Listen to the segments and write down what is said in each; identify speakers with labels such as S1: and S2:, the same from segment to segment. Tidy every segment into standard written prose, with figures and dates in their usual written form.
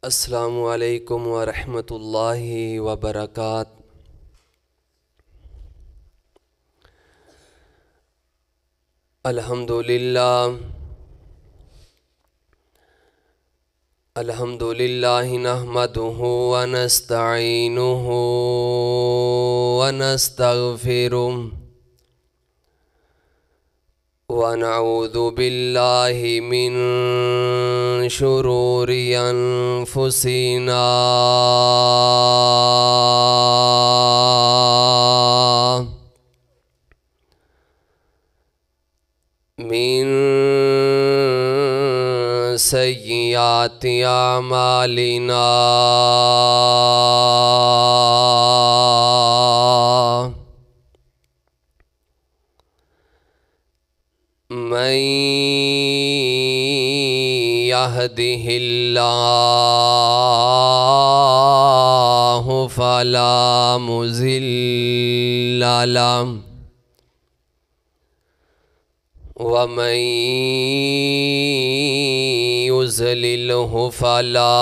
S1: السلام علیکم ورحمۃ اللہ وبرکاتہ۔ الحمدللہ نحمدہ ونستعینہ ونستغفرہ ونعوذ باللہ من شرور انفسنا من سیئات اعمالنا من يهده الله فلا مضل له ومن يضلله فلا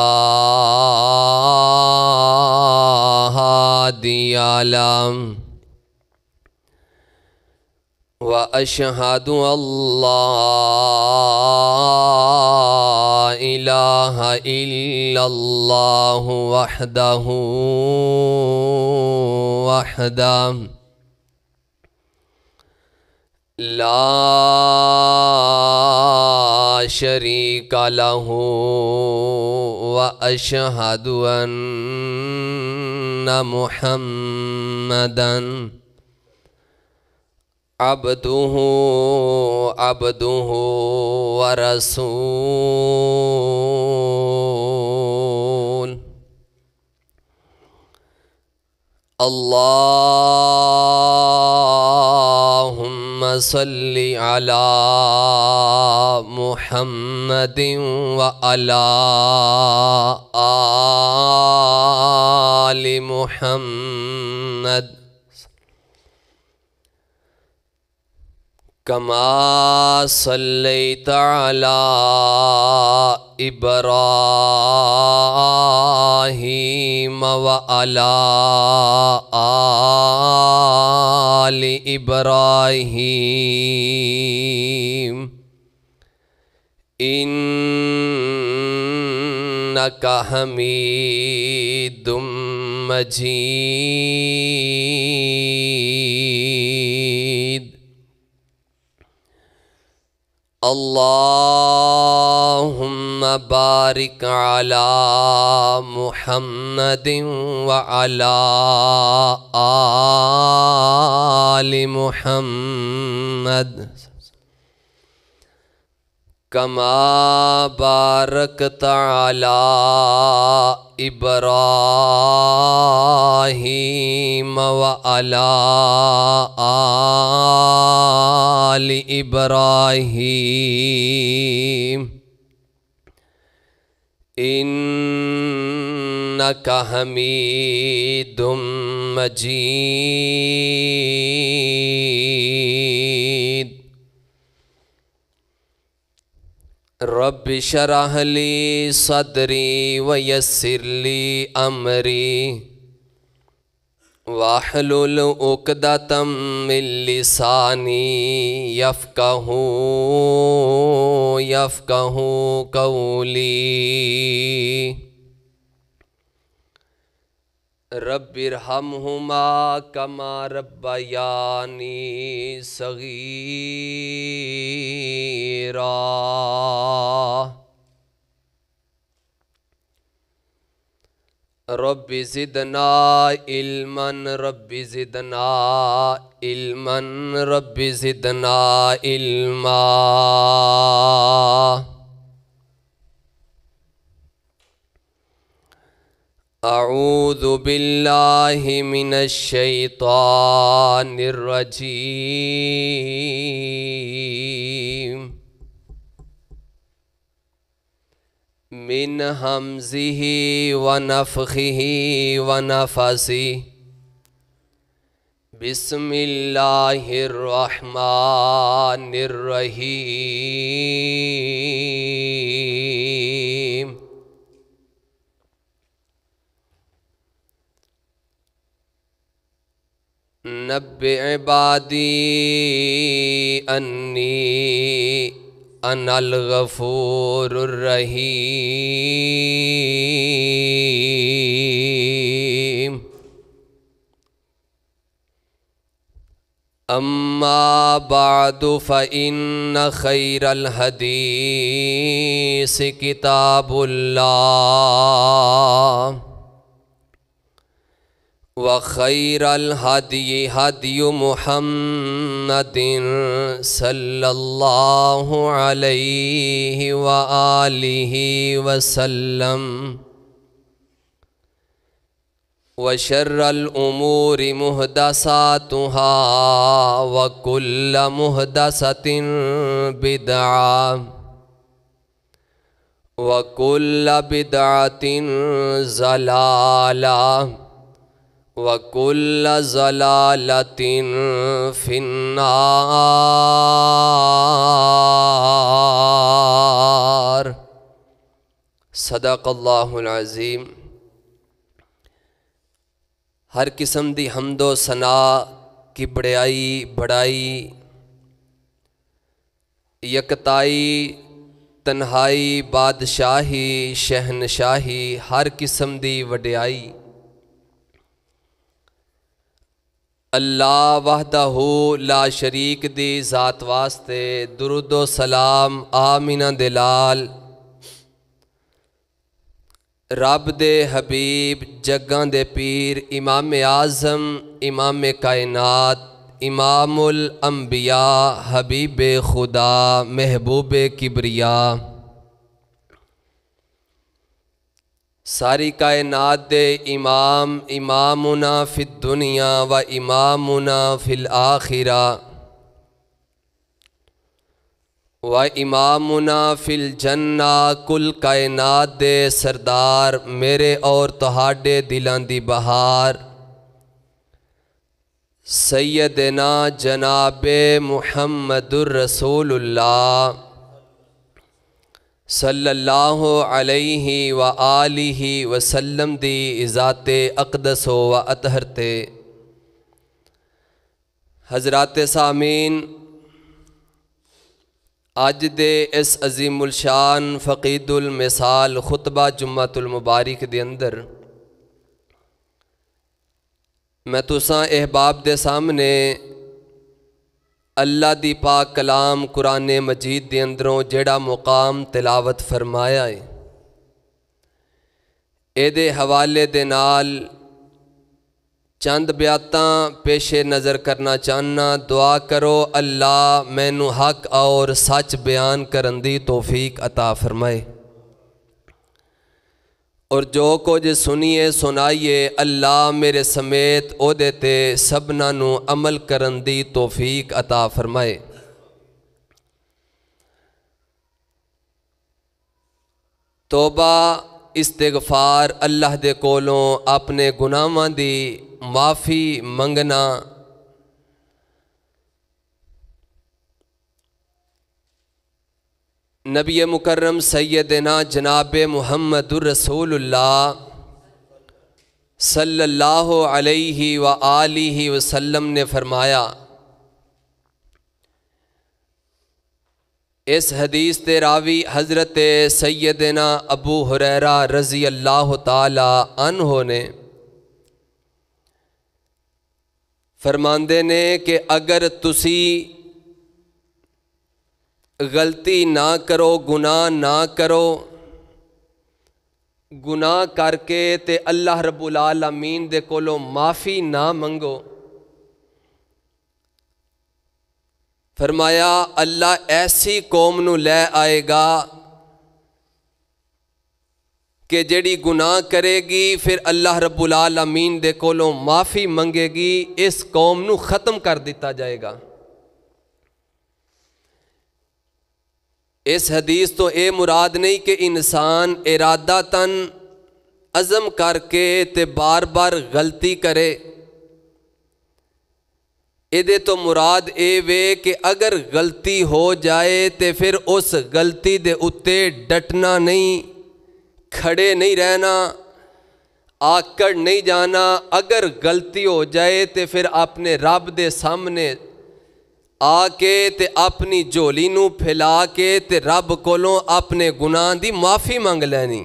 S1: هادي له وأشهد أن لا إله إلا الله وحده لا شريك له وأشهد أن محمدًا عبده ورسول اللهم صل على محمد وعلى آل محمد كما صليت على إبراهيم وعلى آل إبراهيم إنك حميد مجيد اللهم بارك على محمد وعلى آل محمد كما باركت على إبراهيم وعلى آل إبراهيم إنك حميد مجيد رب اشرح لي صدري ويسر لي أمري واحلل عقدة من لساني يفقه قولي رب ارحمهما كما ربياني صغيرا رب زدنا علما رب زدنا علما رب زدنا علما اعوذ باللہ من الشیطان الرجیم من حمزه ونفخه ونفثه بسم اللہ الرحمن الرحیم نبئ عبادی انی انا الغفور الرحیم اما بعد فإن خیر الحدیث کتاب اللہ وخیر الہدی ہدی محمد صلی اللہ علیہ وآلہ وسلم وشر الامور محدثاتها وکل محدثۃ بدعہ وکل بدعۃ ضلالہ وَكُلَّ ضَلَالَةٍ فِي النَّارِ صدق اللہ العظیم۔ ہر قسم دی حمد و ثناء کی بڑائی یکتائی تنہائی بادشاہی شہنشاہی ہر قسم دی وڈیائی اللہ وحدہ لا شریک دی ذات واسطے درود و سلام آمینہ دلال رب دے حبیب جگاں دے پیر امام اعظم امام کائنات امام الانبیاء حبیب خدا محبوب کبریا ساری کائنات دے امام امامنا فی الدنیا و امامنا فی الآخرہ و امامنا فی الجنہ کل کائنات دے سردار میرے اور تہاڈے دلاں دی بہار سیدنا جناب محمد الرسول اللہ صلی اللہ علیہ وآلہ وسلم دی ذات اقدس و اطہر تے حضرات سامعین اج دے اس عظیم الشان فقید المثال خطبہ جمعۃ المبارک دے اندر میں تساں احباب دے سامنے اللہ دی پاک کلام قرآن مجید دے اندروں جیڑا مقام تلاوت فرمایا ہے اے دے حوالے دے نال چند بیاتاں پیش نظر کرنا چاہنا دعا کرو اللہ مینوں حق اور سچ بیان کرن دی توفیق عطا فرمائے اور جو کچھ سنیے سنائیے اللہ میرے سمیت او دیتے سبنا نو عمل کرن دی توفیق عطا فرمائے۔ توبہ استغفار اللہ دے کولوں اپنے گناہاں دی معافی منگنا نبی مکرم سیدنا جناب محمد الرسول اللہ صلی اللہ علیہ وآلہ وسلم نے فرمایا، اس حدیث تے راوی حضرت سیدنا ابو ہریرہ رضی اللہ تعالی عنہ نے فرماندے نے کہ اگر تسی غلطی نہ کرو گناہ نہ کرو گناہ کر کے تے اللہ رب العالمین دے کولوں معافی نہ منگو، فرمایا اللہ ایسی قوم نو لے آئے گا کہ جیڑی گناہ کرے گی پھر اللہ رب العالمین دے کولوں معافی منگے گی، اس قوم نو ختم کر دیتا جائے گا۔ اس حدیث تو اے مراد نہیں کہ انسان ارادتاً عزم کر کے تے بار بار غلطی کرے، ایدے تو مراد اے وے کہ اگر غلطی ہو جائے تے پھر اس غلطی دے اتے ڈٹنا نہیں، کھڑے نہیں رہنا، آکڑ نہیں جانا. اگر غلطی ہو جائے تو پھر اپنے رب دے سامنے آ کے تے اپنی جھولی نو پھیلا کے تے رب کولوں اپنے گناہ دی معافی منگ لینی.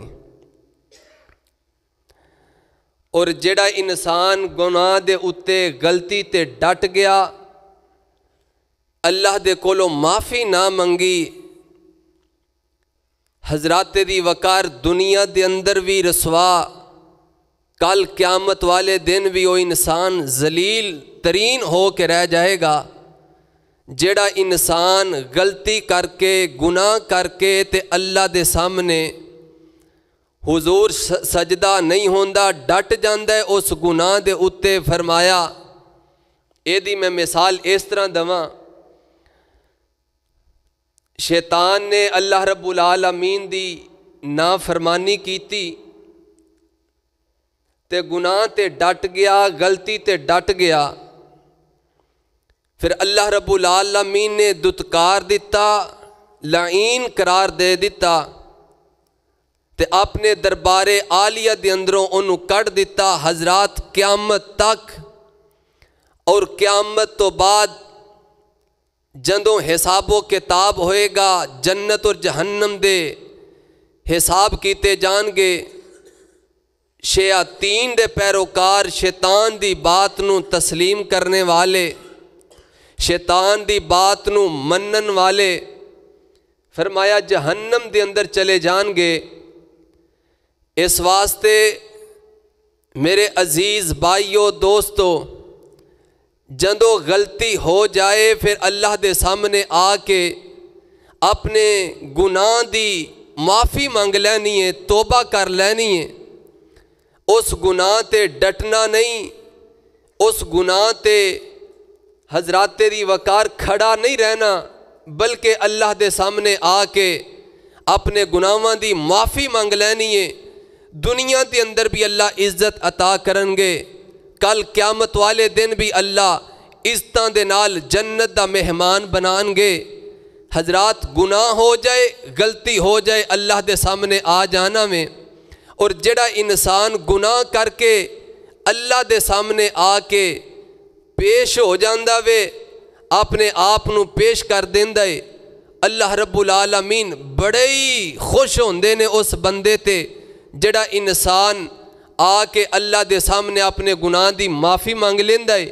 S1: اور جڑا انسان گناہ دے اتے غلطی تے ڈٹ گیا اللہ دے کولوں معافی نہ منگی حضرات دی وقار دنیا دے اندر بھی رسوا کل قیامت والے دن بھی وہ انسان ذلیل ترین ہو کے رہ جائے گا. جڑا انسان غلطی کر کے گناہ کر کے تے اللہ دے سامنے حضور سجدہ نہیں ہوندا ڈٹ جاندا ہے اس گناہ دے اتے. فرمایا اے دی میں مثال اس طرح دواں. شیطان نے اللہ رب العالمین دی نافرمانی کیتی تے گناہ تے ڈٹ گیا غلطی تے ڈٹ گیا. پھر اللہ رب العالمین نے دتکار دیتا لعین قرار دے دیتا تے اپنے دربار عالیہ دے اندروں انہوں کٹ دیتا حضرات قیامت تک. اور قیامت تو بعد جندوں حساب و کتاب ہوئے گا جنت اور جہنم دے حساب کیتے جان گے. شیاطین دے پیروکار شیطان دی بات نو تسلیم کرنے والے شیطان دی بات نو منن والے فرمایا جہنم دے اندر چلے جان گے. اس واسطے میرے عزیز بھائیو دوستو جندو غلطی ہو جائے پھر اللہ دے سامنے آ کے اپنے گناہ دی معافی مانگ لینی ہے توبہ کر لینی ہے. اس گناہ تے ڈٹنا نہیں اس گناہ تے حضرات دی وقار کھڑا نہیں رہنا بلکہ اللہ دے سامنے آ کے اپنے گناہاں دی معافی مانگ لینی ہے. دنیا دے اندر بھی اللہ عزت عطا کرن گے کل قیامت والے دن بھی اللہ عزتاں دے نال جنت دا مہمان بنان گے. حضرات گناہ ہو جائے غلطی ہو جائے اللہ دے سامنے آ جانا میں. اور جڑا انسان گناہ کر کے اللہ دے سامنے آ کے پیش ہو جاندہ وے اپنے آپ نو پیش کر دیندہ ہے اللہ رب العالمین بڑے ہی خوش ہوندے نے اس بندے تے جڑا انسان آ کے اللہ دے سامنے اپنے گناہ دی معافی مانگ لیندہ ہے.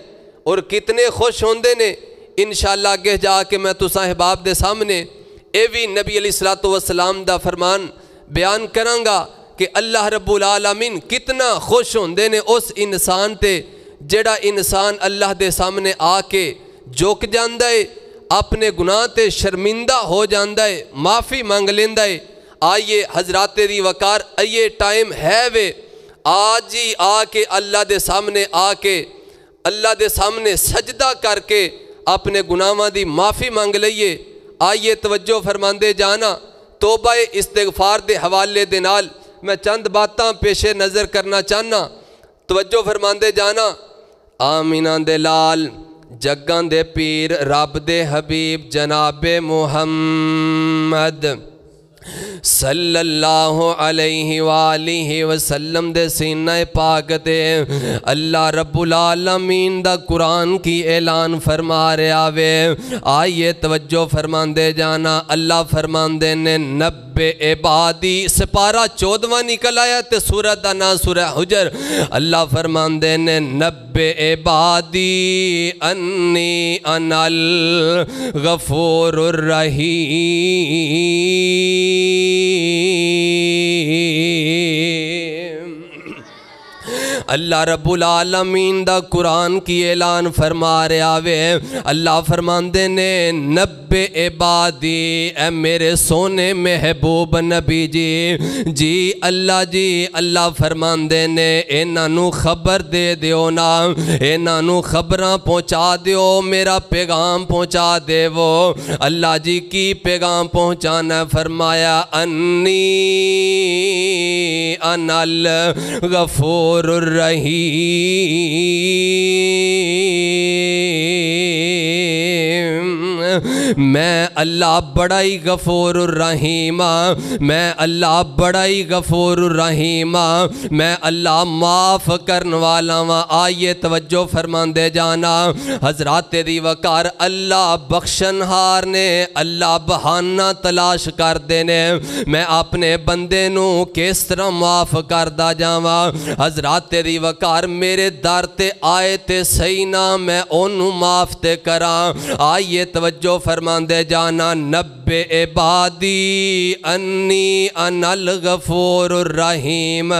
S1: اور کتنے خوش ہوندے نے انشاءاللہ آگے جا کے میں تو صاحباب دے سامنے اے بھی نبی علیہ السلام دا فرمان بیان کروں گا کہ اللہ رب العالمین کتنا خوش ہوندے نے اس انسان تے جڑا انسان اللہ دے سامنے آ کے جھک جاندہ ہے اپنے گناہ تے شرمندہ ہو جاندہ ہے معافی مانگ لیندہ ہے. آئیے حضرات دی وقار آئیے ٹائم ہے وے آج ہی آ کے اللہ دے سامنے آ کے اللہ دے سامنے سجدہ کر کے اپنے گناہاں دی معافی مانگ لئیے. آئیے توجہ فرماندے جانا توبہ استغفار دے حوالے دے نال میں چند باتاں پیش نظر کرنا چاہنا. توجہ فرماندے جانا. آمینہ دے لال جگاں دے پیر رب دے حبیب جناب محمد صلی اللہ علیہ وآلہ وسلم دے سینہ پاک تے اللہ رب العالمین دا قرآن کی اعلان فرما رہا وے. آئیے توجہ فرماندے جانا. اللہ فرماندے نے نبے عبادی سپارہ 14واں نکل آیا تے سورہ دا نام سورہ حجر. اللہ فرماندے نے نبے عبادی انی انا الغفور الرحیم. اللہ رب العالمین دا قرآن کی اعلان فرما رہا وے. اللہ فرماندے نے نبے عبادی اے میرے سونے محبوب نبی جی اللہ فرماندے نے انہوں خبر دے دیو نا انہوں خبراں پہنچا دیو میرا پیغام پہنچا دے وہ. اللہ جی کی پیغام پہنچانا فرمایا انی انا الغفور الرحیم. میں اللہ بڑا ہی غفور الرحیم، میں اللہ بڑا ہی غفور الرحیم، میں اللہ معاف کرن والا وا۔ آئیے توجہ فرمان دے جانا حضرات دی وقار، اللہ بخشن ہار نے، اللہ بہانہ تلاش کر دینے میں اپنے بندے نو کس طرح معاف کردہ جاواں۔ حضرات دی وقار میرے در تے آئے تے صحیح نہ میں انہوں معاف تے کراں۔ آئیے توجہ فرمان دے جانا، نبّئ عبادی انی انا الغفور الرحیم۔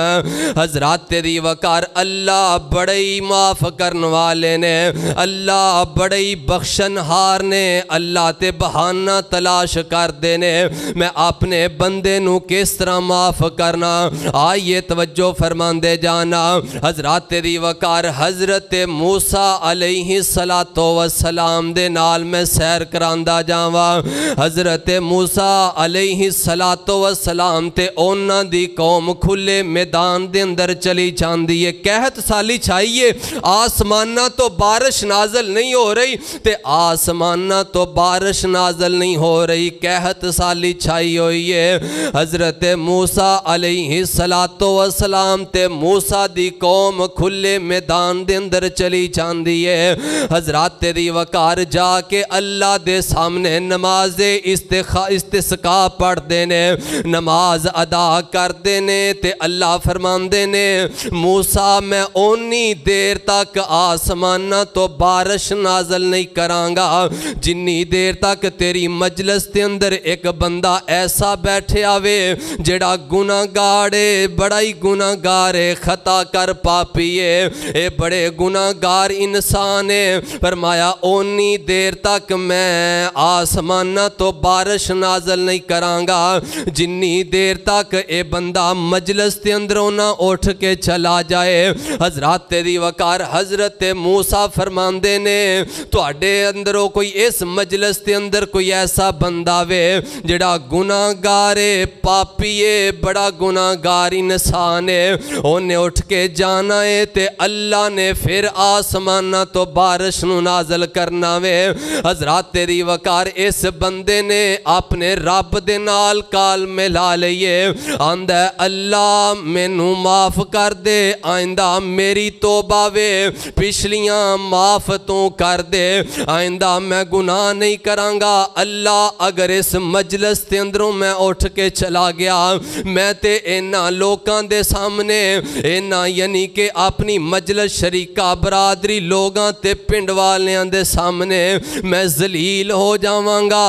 S1: حضرات دی وقار اللہ بڑی معاف کرن والے نے، اللہ بڑی بخشن ہار نے، اللہ تے بہانہ تلاش کر دینے میں اپنے بندے نو کس طرح معاف کرنا۔ آئیے توجہ فرمان دے جانا حضرات دی وقار، حضرت موسیٰ علیہ السلام دے نال میں سیر کراندہ جاواں۔ حضرت موسیٰ علیہ السلام تے اونا دی قوم کھلے میدان دے اندر چلی چاندی ہے، قحط سالی چھائیے، آسمانہ تو بارش نازل نہیں ہو رہی تے آسمانہ تو بارش نازل نہیں ہو رہی، قحط سالی چھائی ہوئی ہے۔ حضرت موسیٰ علیہ السلام تے موسیٰ دی قوم کھلے میدان دے اندر چلی چاندی ہے۔ حضرات دی وقار جا کے اللہ دے سامنے نماز استسقاء پڑھ دینے، نماز ادا کر دینے تے اللہ فرمان دینے، موسیٰ میں اونی دیر تک آسمانہ تو بارش نازل نہیں کرانگا جنی دیر تک تیری مجلس دے اندر ایک بندہ ایسا بیٹھے آوے جڑا گناہ گارے، بڑا ہی گناہ گارے، خطا کر پاپیے، اے بڑے گناہ گار انسان ہے۔ فرمایا اونی دیر تک میں آسمانہ تو بارش نازل نہیں کرانگا جنی دیر تک اے بندہ مجلس دے اندروں نہ اٹھ کے چلا جائے۔ حضرات دی وقار حضرت موسیٰ فرمان دینے، تو اڈے اندروں کوئی اس مجلس دے اندر کوئی ایسا بندہ وے جڑا گناہ گارے، پاپیے، بڑا گناہ گار انسان ہے، انہیں اٹھ کے جانا ہے تے اللہ نے پھر آسمانہ تو بارش نو نازل کرنا وے۔ حضرات دی وقار اس بندے نے اپنے رب دے نال کال ملا لئیے، آندہ اللہ میں نو معاف کر دے، آئندہ میری توبہ وے، پچھلیاں معاف تو کر دے، آئندہ میں گناہ نہیں کرانگا۔ اللہ اگر اس مجلس دے اندروں میں اٹھ کے چلا گیا، میں تے اینا لوکاں دے سامنے، اینا یعنی کہ اپنی مجلس شریکہ برادری لوگاں تے پنڈ والیاں دے سامنے میں ذلیل ہو جاوانگا۔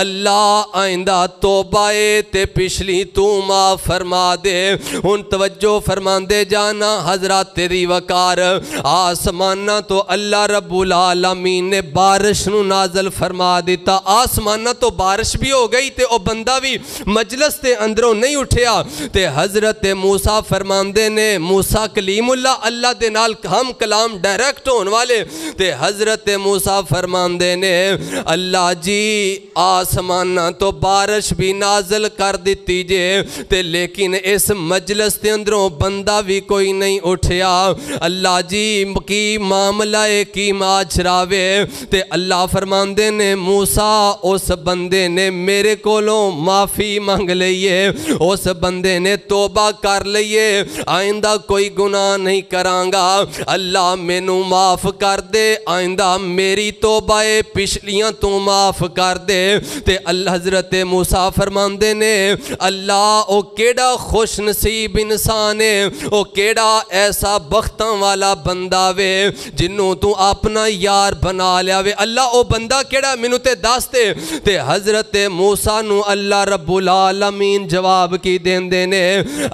S1: اللہ آئندہ توبہ تے پچھلی تو معاف فرما دے۔ ان توجہ فرمان دے جانا حضرات دی وقار، آسمانہ تو اللہ رب العالمین نے بارش نو نازل فرما دیتا، آسمانہ تو بارش بھی ہو گئی تے او بندہ بھی مجلس تے اندروں نہیں اٹھیا تے حضرت موسیٰ فرمان دے نے، موسیٰ کلیم اللہ دے نال ہم کلام ڈائریکٹ ہون والے تے حضرت موسیٰ فرمان دے نے، اللہ جی آسمانہ تو بارش بھی نازل کر دیتی جے تے لیکن اس مجلس دے اندروں بندہ بھی کوئی نہیں اٹھیا، اللہ جی کی معاملہ کی ماجراوے تے اللہ فرمان دے نے، موسیٰ اس بندے نے میرے کولوں معافی مانگ لئیے، اس بندے نے توبہ کر لئیے، آئندہ کوئی گناہ نہیں کرانگا، اللہ میں نو معاف کر دے، آئندہ میری توبہ پچھلیاں تو معاف کر دے تے اللہ حضرت موسیٰ فرمان دے نے، اللہ او کیڑا خوش نصیب انسان ہے، او کیڑا ایسا بختاں والا بندہ وے جنوں تو اپنا یار بنا لیا وے، اللہ او بندہ کیڑا منو تے داستے تے حضرت موسیٰ نو اللہ رب العالمین جواب کی دین دینے،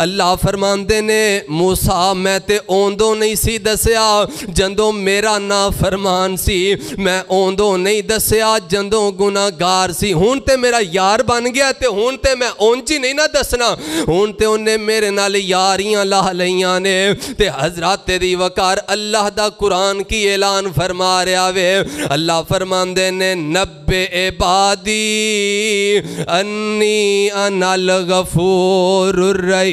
S1: اللہ فرمان دینے، موسیٰ میں تے اوندوں نہیں سی دسیا جندوں میرا نا فرمان سی، میں اوندوں نہیں دسیا جندوں گناہ گار سی، ہون تے میرا یار بن گیا تے ہون تے میں اونجی نہیں نہ دسنا، ہون تے انہیں میرے نال یاریاں لاہ لیاں نے تے حضرات دی وقار اللہ دا قرآن کی اعلان فرما رہا وے، اللہ فرمان دینے، نبّئ عبادی انی انا الغفور الرحیم۔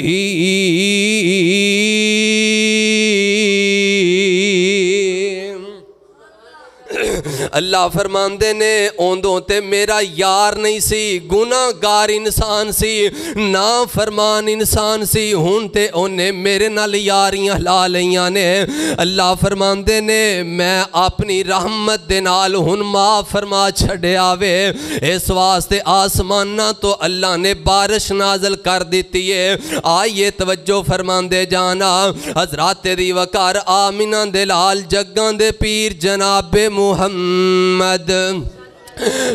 S1: اللہ فرماندے نے اوندوں تے میرا یار نہیں سی، گناہ گار انسان سی، نا فرمان انسان سی، ہون تے اونے میرے نال یاریاں لا لیاں نے۔ اللہ فرماندے نے میں اپنی رحمت دے نال ہن معاف فرما چھڑے آوے، اس واسطے آسمانہ تو اللہ نے بارش نازل کر دیتی ہے۔ آئیے توجہ فرماندے جانا، حضرات دی وقار آمینہ دے لال جگاں دے پیر جناب محمد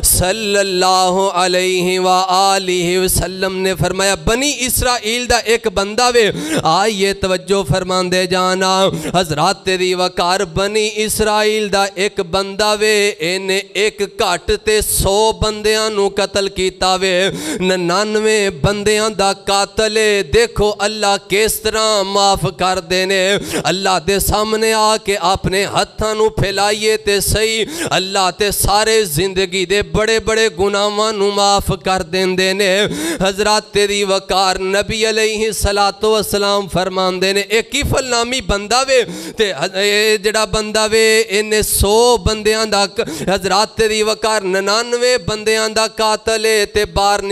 S1: صلی اللہ علیہ وآلہ وسلم نے فرمایا بنی اسرائیل دا ایک بندہ وے، آئیے توجہ فرماندے جانا، حضرات دی وقار بنی اسرائیل دا ایک بندہ وے، انہیں ایک کٹ تے 100 بندیاں نو قتل کیتا وے، 99 بندیاں دا قاتل، دیکھو اللہ کس طرح معاف کر دینے۔ اللہ دے سامنے آ کے اپنے ہتھاں نو پھیلائیے تے صحیح، اللہ تے سارے زندگی دے بڑے بڑے گناہاں نو معاف کر دیندے نے۔ حضرات دی وقار نبی علیہ السلام فرماندے نے ایک کفل نامی بندہ وے، تے جڑا بندہ وے انہیں 100 بندیاں دا، حضرات دی وقار 99 بندیاں دا قاتل ہے، تے باہر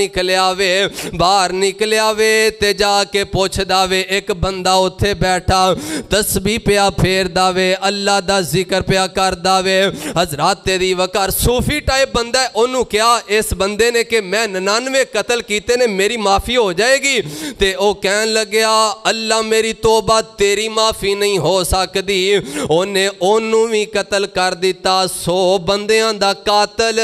S1: نکلیا وے تے جا کے پوچھ داوے، ایک بندہ اتھے بیٹھا تسبیح پیا پھیر داوے، اللہ دا ذکر پیا کر داوے۔ حضرات دی وقار صوفی ٹائپ بندہ ہے، انہوں کیا اس بندے نے کہ میں 99 قتل کیتے نے میری معافی ہو جائے گی، تے او کہن لگیا اللہ میری توبہ تیری معافی نہیں ہو سکتی، انہوں بھی قتل کر دیتا، 100 بندیاں دا قاتل،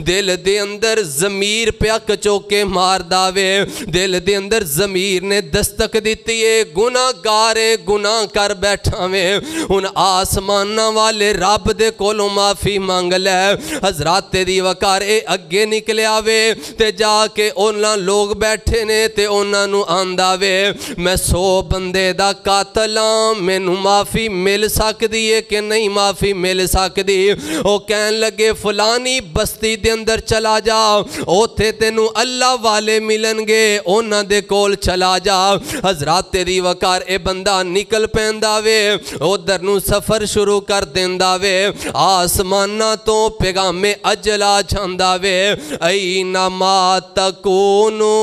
S1: دل دے اندر ضمیر پیا کچوکے مار داوے، دل دے اندر ضمیر نے دستک دیتی ہے، گناہ گارے گناہ کر بیٹھا میں، ان آسمانہ والے رب دے کولوں معافی مانگ لے۔ حضرات دی وقار اے اگے نکلے آوے تے جا کے انہاں لوگ بیٹھے نے تے انہاں نو آنداوے میں 100 بندے دا قاتلاں، میں نو معافی مل سکدی ہے کہ نہیں معافی مل سکدی؟ او کہن لگے فلانی بستی دے اندر چلا جا، اوتھے تینو اللہ والے ملن گے، انہاں دے کول چلا جا۔ حضرات دی وقار اے بندہ نکل پینداوے، ادھر نو سفر شروع کر دینداوے، آسمانہ تو پیغام اجل آ جانداوے، اینما تکونو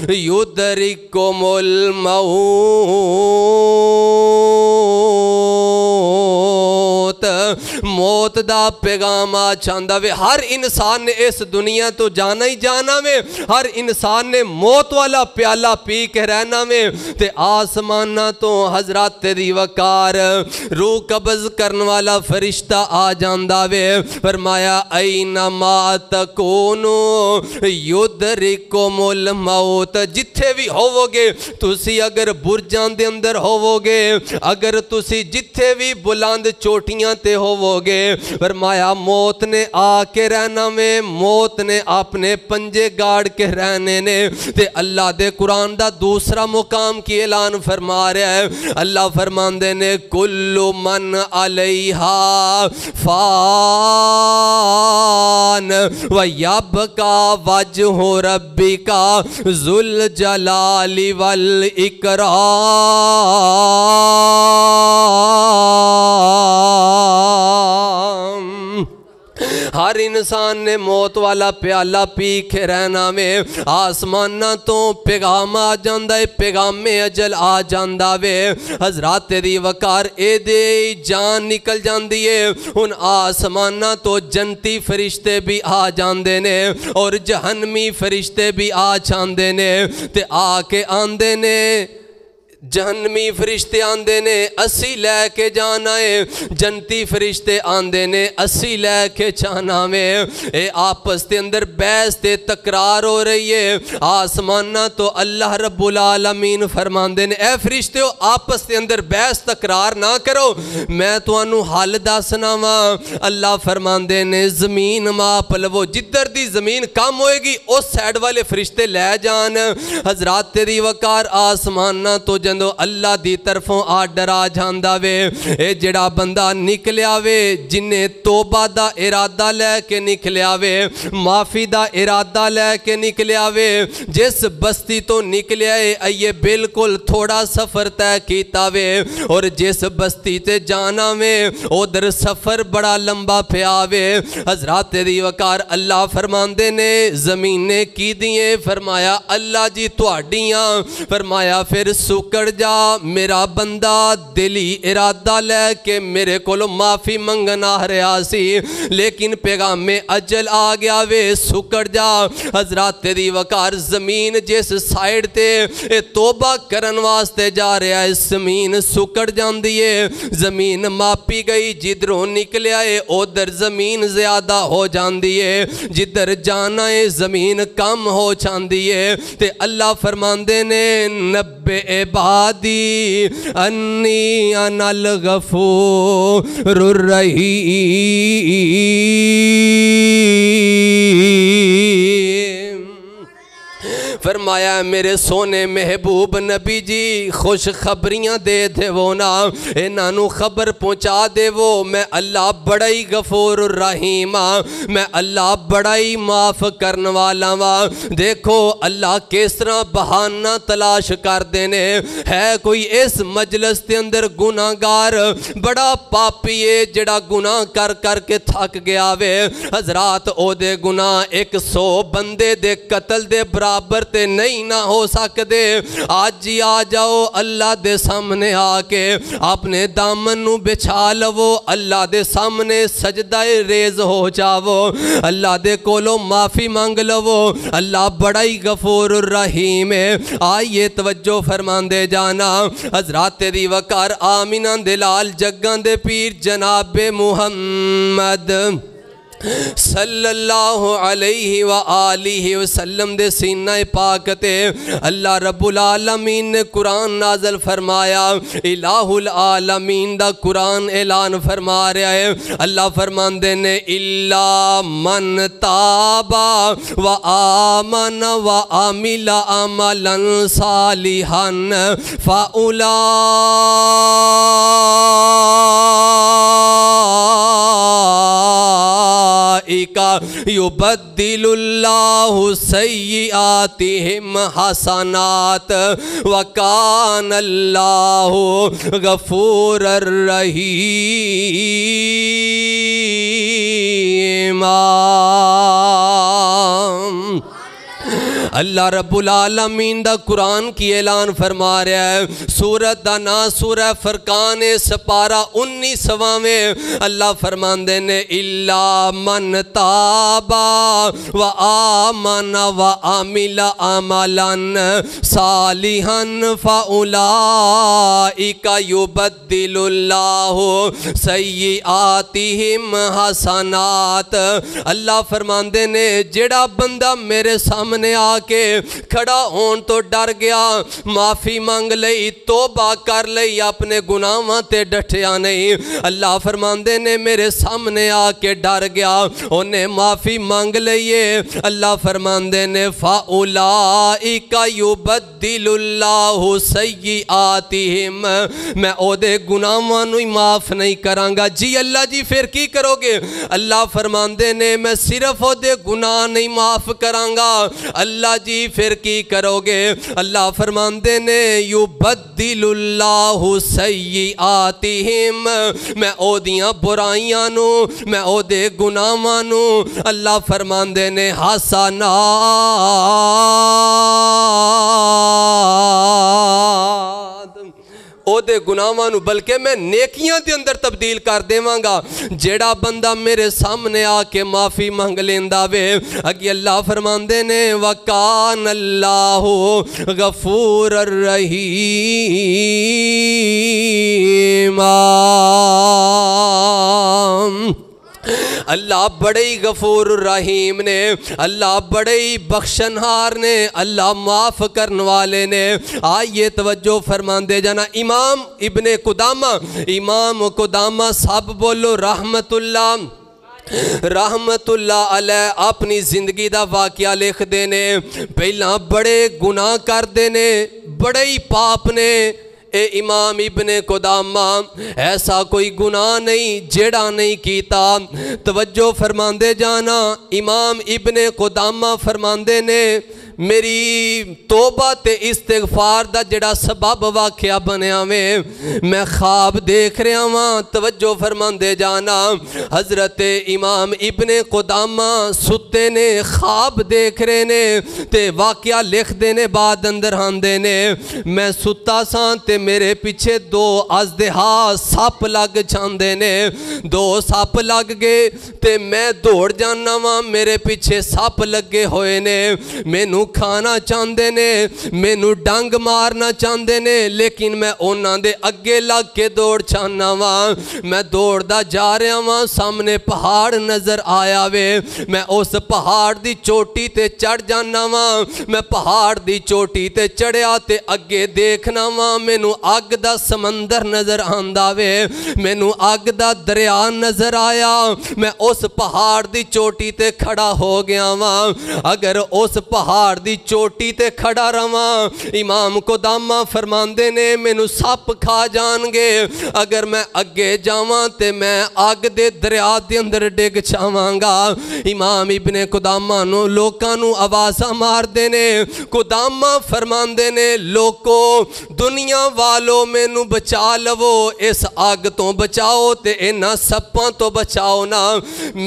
S1: یدرککم الموت، موت دا پیغام آ جانداوے۔ ہر انسان نے اس دنیا تو جانا ہی جانا میں، ہر انسان نے موت والا پیالہ پی کے رہنا میں، تے آسمانہ تو حضرات دی وقار روح قبض کرن والا فرشتہ آ جانداوے، فرمایا اینما تکونو یدرککم الموت، جتھے بھی ہوو گے تسی، اگر برجان دے اندر ہوو گے، اگر تسی جتھے بھی بلند چوٹیاں تے ہوو گے، فرمایا موت نے آ کے رہنا میں، موت نے اپنے پنجے گاڑ کے رہنے نے۔ تے اللہ دے قرآن دا دوسرا مقام کی اعلان فرما رہا ہے، اللہ فرماندے نے کل من علیہا فان وَيَبْقَى وَجْهُ رَبِّكَ ذُو الْجَلَالِ وَالْإِكْرَامِ۔ ہر انسان نے موت والا پیالہ پی کے رہنا میں، آسمانہ تو پیغام آ جاندہ ہے، پیغام اجل آ جاندہ وے۔ حضرات دی وقار اے دے جان نکل جاندی ہے، ان آسمانہ تو جنتی فرشتے بھی آ جاندے نے اور جہنمی فرشتے بھی آ جاندے نے، تے آ کے آندے نے جہنمی فرشتے آندے نے اسی لے کے جانا ہے، جنتی فرشتے آندے نے اسی لے کے جانا میں۔ اے آپس دے اندر بحث تے تکرار ہو رہی ہے، آسمانہ تو اللہ رب العالمین فرماندے نے اے فرشتےو آپس دے اندر بحث تکرار نہ کرو، میں تو انو حل دسنا وا۔ اللہ فرماندے نے زمین ماپ لو، جدر دی زمین کم ہوئے گی اس سائڈ والے فرشتے لے جان۔ حضرات دی وقار آسمانہ تو جدوں اللہ دی طرفوں آرڈر آ جاندا وے اے جڑا بندہ نکلیا وے جنہیں توبہ دا ارادہ لے کے نکلیا وے معافی دا ارادہ لے کے نکلیا وے جس بستی تو نکلیا ہے یہ بالکل تھوڑا سفر طے کیتا وے اور جس بستی تے جانا وے ادھر سفر بڑا لمبا پیا وے حضرات دی وقار اللہ فرماندے نے زمینے کی دیئے فرمایا اللہ جی تواڈیاں فرمایا پھر سکڑ جا میرا بندہ دلی ارادہ لے کہ میرے کولو معافی منگنا رہا سی لیکن پیغام اجل آ گیا وے سکڑ جا حضرات دی وقار زمین جس سائیڈ تے توبہ کرن واسطے جا رہا ہے زمین سکڑ جان دیئے زمین ماپی گئی جدروں نکلیا ہے ادھر زمین زیادہ ہو جان دیئے جدھر جانا ہے زمین کم ہو جان دیئے تے اللہ فرماندے نے نبے عبادی انی انا الغفور الرحیم فرمایا میرے سونے محبوب نبی جی خوش خبریاں دے دے وہ نا انہوں خبر پہنچا دے وہ میں اللہ بڑا ہی غفور الرحیم میں اللہ بڑا ہی معاف کرن والا وا دیکھو اللہ کس طرح بہانہ تلاش کر دینے ہے کوئی اس مجلس کے اندر گناہگار بڑا پاپی ہے جڑا گناہ کر کر کے تھک گیا وے حضرات او دے گناہ 100 بندے دے قتل دے برابر تے نہیں نہ ہو سکتے آج جی آ جاؤ اللہ دے سامنے آ کے اپنے دامن نو بچھا لو اللہ دے سامنے سجدہ ریز ہو جاؤ اللہ دے کولو معافی مانگ لو اللہ بڑا ہی غفور الرحیم ہے آئیے توجہ فرمان دے جانا حضرات دی وقار آمینہ دلال جگان دے پیر جناب محمد صلی اللہ علیہ وآلہ وسلم دے سینہ پاک تے اللہ رب العالمین نے قرآن نازل فرمایا الہ العالمین دا قرآن اعلان فرما رہا ہے اللہ فرمان دے نے الا من تابا و آمن و عمل عملا صالحا یبدل اللہ سیئاتہم حسنات وکان اللہ غفور الرحیم اللہ رب العالمین دا قرآن کی اعلان فرما رہا ہے سورت دا نا سورہ فرقان سپارہ 19 میں اللہ فرمان دے نے الا من تابا و آمن و عمل عملا صالحا فاولئک یبدل اللہ سیئاتہم حسنات اللہ فرمان دے نے جڑا بندہ میرے سامنے آ کے کھڑا ہون تو ڈر گیا معافی مانگ لئی توبہ کر لئی اپنے گناہاں تے ڈٹھیا نہیں اللہ فرماندے نے میرے سامنے آ کے ڈر گیا انہیں معافی مانگ لئیے اللہ فرماندے نے فَأُولَئِكَ يُبَدِّلُ اللَّهُ سَيِّئَاتِهِمْ میں او دے گناہاں نو معاف نہیں کرانگا جی اللہ جی پھر کی کرو گے اللہ فرماندے نے میں صرف او دے گناہ نہیں معاف کرانگا اللہ جی پھر کی کرو گے اللہ فرماندے نے یبدل اللہ سیئاتہم میں او دیاں برائیاں نو میں او دے گناہاں نو اللہ فرماندے نے حسنات او دے گناہاں نو بلکہ میں نیکیاں دے اندر تبدیل کر دیوانگا جیڑا بندہ میرے سامنے آ کے معافی مانگ لیندہ وے اگی اللہ فرماندے نے وَقَانَ اللَّهُ غَفُورَ الرَّحِيمَ اللہ بڑے ہی غفور الرحیم نے اللہ بڑے ہی بخشنہار نے اللہ معاف کرن والے نے آئیے توجہ فرمان دے جانا امام ابن قدامہ صاحب بولو رحمت اللہ علیہ اپنی زندگی دا واقعہ لکھ دینے پہلا بڑے گناہ کر دینے بڑے ہی پاپ نے اے امام ابن قدامہ ایسا کوئی گناہ نہیں جیڑا نہیں کیتا۔ توجہ فرماندے جانا، امام ابن قدامہ فرماندے نے میری توبہ تے استغفار دا جڑا سبب واقعہ بنیا میں خواب دیکھ رہا ہاں۔ توجہ فرماندے جانا، حضرت امام ابن قدامہ ستے نے خواب دیکھ رہے نے تے واقعہ لکھ دینے بعد اندر آندے نے میں ستا ساں تے میرے پیچھے دو ازدہا سپ لگ جاندے نے، دو سپ لگ گئے تے میں دوڑ جانا ہاں، میرے پیچھے سپ لگے ہوئے نے، مینوں کھانا چاندے نے، مینوں ڈنگ مارنا چاندے نے، لیکن میں انہاں دے اگے لگ کے دوڑ چاہنا ہاں۔ میں دوڑ دا جا رہا ہاں، سامنے پہاڑ نظر آیا وے، میں اس پہاڑ دی چوٹی تے چڑھ جانا ہاں۔ میں پہاڑ دی چوٹی تے چڑھیا تے اگے دیکھنا ہاں، مینوں اگ دا سمندر نظر آندا وے، مینوں اگ دا دریا نظر آیا۔ میں اس پہاڑ دی چوٹی تے کھڑا ہو گیا ہاں۔ اگر اس پہاڑ دی چوٹی تے کھڑا رہاں، امام قدامہ فرماندے نے مینوں سپ کھا جان گے، اگر میں اگے جاواں تے میں آگ دے دریا دے اندر ڈگ چاواں گا۔ امام ابن قدامہ نو لوکاں نو آوازاں مار دے نے، قدامہ فرماندے نے لوکو دنیا والو مینوں بچا لو، اس آگ تو بچاؤ تے انہاں سپاں تو بچاؤ نا،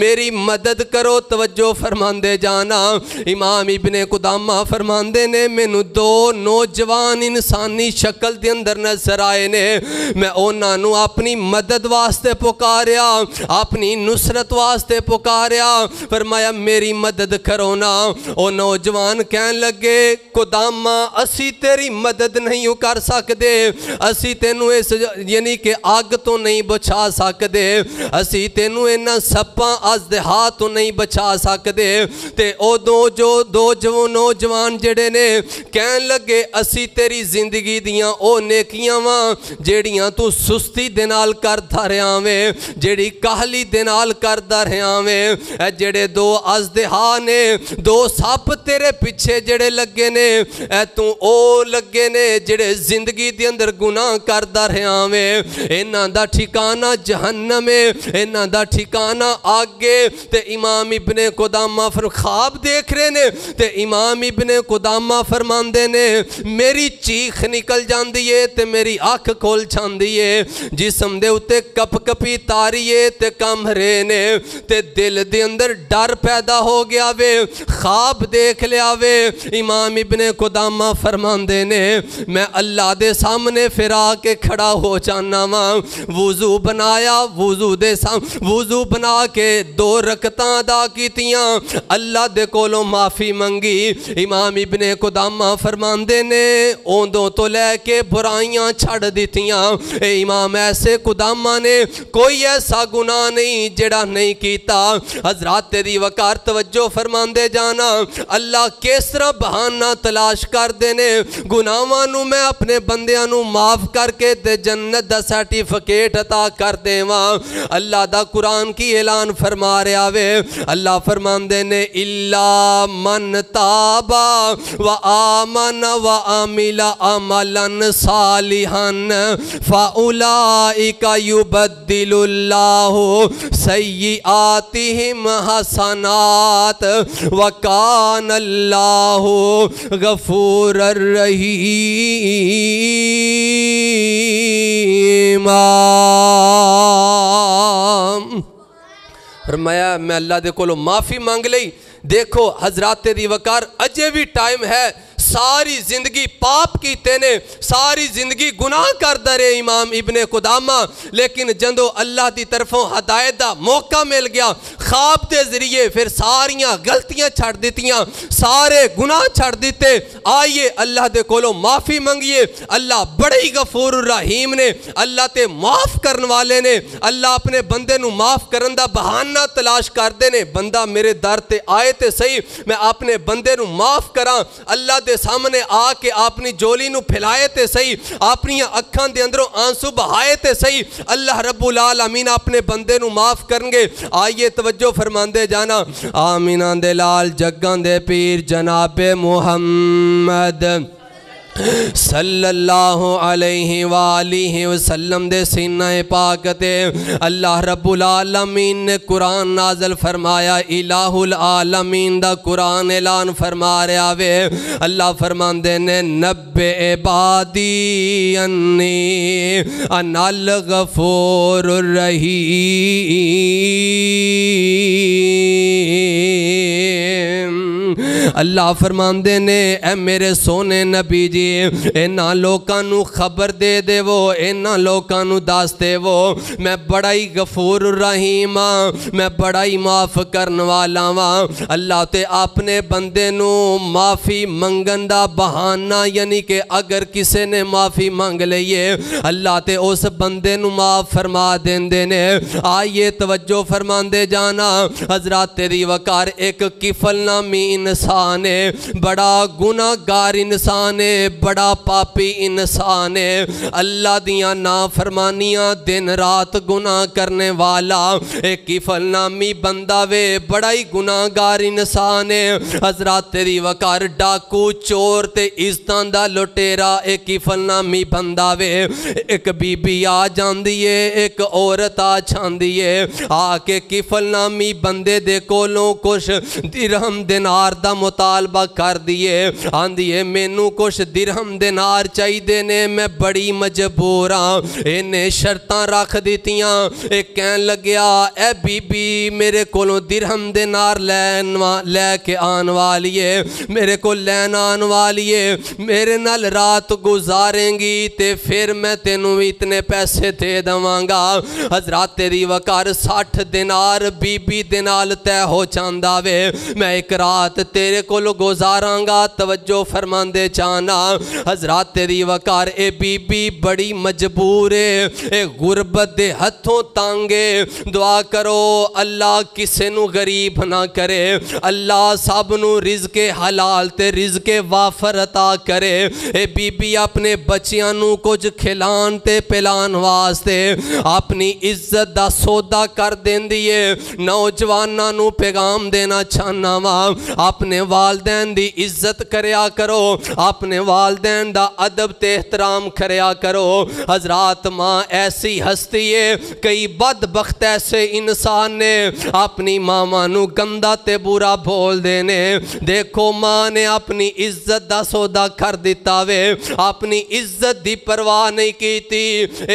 S1: میری مدد کرو۔ توجہ فرماندے جانا، امام ابن قدامہ فرماندے نے مینوں دو نوجوان انسانی شکل دے اندر نظر آئے نے، میں انہاں نو اپنی مدد واسطے پکاریا، اپنی نصرت واسطے پکاریا، فرمایا میری مدد کرو نا۔ او نوجوان کہن لگے قدامہ اسی تیری مدد نہیں کر سکدے، اسی تینوں اس یعنی کہ آگ تو نہیں بچا سکدے، اسی تینوں انہاں سپاں ازدہا تو نہیں بچا سکدے۔ تے او دو نوجوان جڑے نے کہن لگے اسی تیری زندگی دیاں او نیکیاں واں جیڑیاں تو سستی دے نال کردا رہیا ویں، جیڑی کاہلی دے نال کردا رہیا ویں، اے جڑے دو ازدہا نے، دو سپ تیرے پیچھے جڑے لگے نے، اے تو او لگے نے جڑے زندگی دے اندر گناہ کردا رہیا ویں، انہاں دا ٹھکانہ جہنم ہے، انہاں دا ٹھکانہ آگے۔ تے امام ابن قدامہ خواب دیکھ رہے نے تے امام ابن قدامہ فرماندے نے میری چیخ نکل جاندی ہے تے میری آنکھ کھول جاندی ہے، جسم دے اتے کپ کپی تاری ہے تے کم رہے نے، تے دل دے اندر ڈر پیدا ہو گیا وے، خواب دیکھ لیا وے۔ امام ابن قدامہ فرماندے نے میں اللہ دے سامنے پھرا کے کھڑا ہو جانا وا، وضو بنایا، وضو بنا کے 2 رکعتاں ادا کیتیاں، اللہ دے کولوں معافی منگی۔ امام ابن قدامہ فرماندے نے اوندوں تو لے کے برائیاں چھڑ دیتیاں، اے امام ایسے قدامہ نے کوئی ایسا گناہ نہیں جڑا نہیں کیتا۔ حضرات تیری وقار توجہ فرماندے جانا، اللہ کس طرح بہانہ تلاش کر دینے گناہاں نو میں اپنے بندیاں نو معاف کر کے تے جنت دا سرٹیفکیٹ عطا کر دیواں۔ اللہ دا قرآن کی اعلان فرما رہا وے، اللہ فرماندے نے الا من تابا و آمن و عمل عملا صالحا فاولئک یبدل اللہ سیئاتہم حسنات وکان اللہ غفور الرحیم۔ فرمایا میں اللہ دے کولو معافی مانگ لئی۔ دیکھو حضرات دی وقار اجے بھی ٹائم ہے، ساری زندگی پاپ کیتے نے، ساری زندگی گناہ کردہ رہے امام ابن قدامہ، لیکن جندو اللہ دی طرفوں ہدایت دا موقع مل گیا، خواب دے ذریعے پھر ساریاں غلطیاں چھڑ دیتیاں، سارے گناہ چھڑ دیتے۔ آئیے اللہ دے کولو معافی منگیے، اللہ بڑے ہی غفور الرحیم نے، اللہ تے معاف کرن والے نے، اللہ اپنے بندے نو معاف کرن دا بہانہ تلاش کر دے نے، بندہ میرے در تے آئے تے صحیح میں اپنے بندے نو معاف کراں، اللہ دے سامنے آ کے اپنی جولی نو پھیلائے تے صحیح، اپنی اکھاں دے اندروں آنسو بہائے تے صحیح، اللہ رب العالمین اپنے بندے نو معاف کرنگے۔ آئیے توجہ فرماندے جانا، آمینہ دے لال جگاں دے پیر جناب محمد صلی اللہ علیہ وآلہ وسلم دے سینہ پاک تے اللہ رب العالمین نے قرآن نازل فرمایا، الہ العالمین دا قرآن اعلان فرما رہا وے۔ اللہ فرماندے نے نبئ عبادی انی انا الغفور الرحیم۔ اللہ فرماندے نے اے میرے سونے نبی جی، اینا لوکاں نو خبر دے دے وہ، اینا لوکاں نو داس دے وہ، میں بڑا ہی غفور الرحیم ہاں، میں بڑا ہی معاف کرن والا ہاں۔ اللہ تے اپنے بندے نو معافی منگن دا بہانہ، یعنی کہ اگر کسے نے معافی منگ لئیے اللہ تے اس بندے نو معاف فرما دیندے نے۔ آئیے توجہ فرماندے جانا حضرات تیری وقار، ایک کفل نامی انسان ہے، بڑا گناہگار انسان ہے، بڑا پاپی انسان ہے، اللہ دیاں نافرمانیاں دن رات گناہ کرنے والا ایک کفل نامی بندہ وے، بڑا ہی گناہگار انسان ہے۔ حضرات تیری وقار ڈاکو چور تے عزتاں دا لٹیرا ایک کفل نامی بندہ وے۔ ایک بی بی آ جاندیے، ایک عورت آ چھاندیے، آ کے کفل نامی بندے دے کولوں کچھ درہم دینار دا مطالبہ کر دیے، آندیے مینوں کچھ درہم دینار چاہی دینے، میں بڑی مجبور ہاں۔ انہیں شرطاں رکھ دیتیاں، ایک کہن لگیا اے بی بی میرے کولوں درہم دینار لے کے آن والیے، میرے کو لین آن والیے، میرے نال رات گزاریں گی تے پھر میں تینوں اتنے پیسے دے دوانگا۔ حضرات تیری وقار 60 دینار بی بی دینال تے ہو چاندہ وے، میں ایک رات تیرے کو گزاراں گا۔ توجہ فرماندے چانا حضرات تیری وقار اے بی بی بڑی مجبور ہے، اے غربت دے ہتھوں تانگے، دعا کرو اللہ کسے نو غریب نہ کرے، اللہ سب نو رزق حلال تے رزق وافر عطا کرے۔ اے بی بی اپنے بچیاں نو کچھ کھلان تے پلان واسطے اپنی عزت دا سودا کر دین دیئے۔ نوجواناں نو پیغام دینا چاہنا وا، اپنے والدین دی عزت کریا کرو، اپنے والدین دا ادب تے احترام کریا کرو۔ حضرات ماں ایسی ہستی ہے، کئی بدبخت ایسے انسان نے اپنی ماما نو گندا تے برا بول دینے۔ دیکھو ماں نے اپنی عزت دا سودا کر دیتا وے، اپنی عزت دی پرواہ نہیں کی تھی،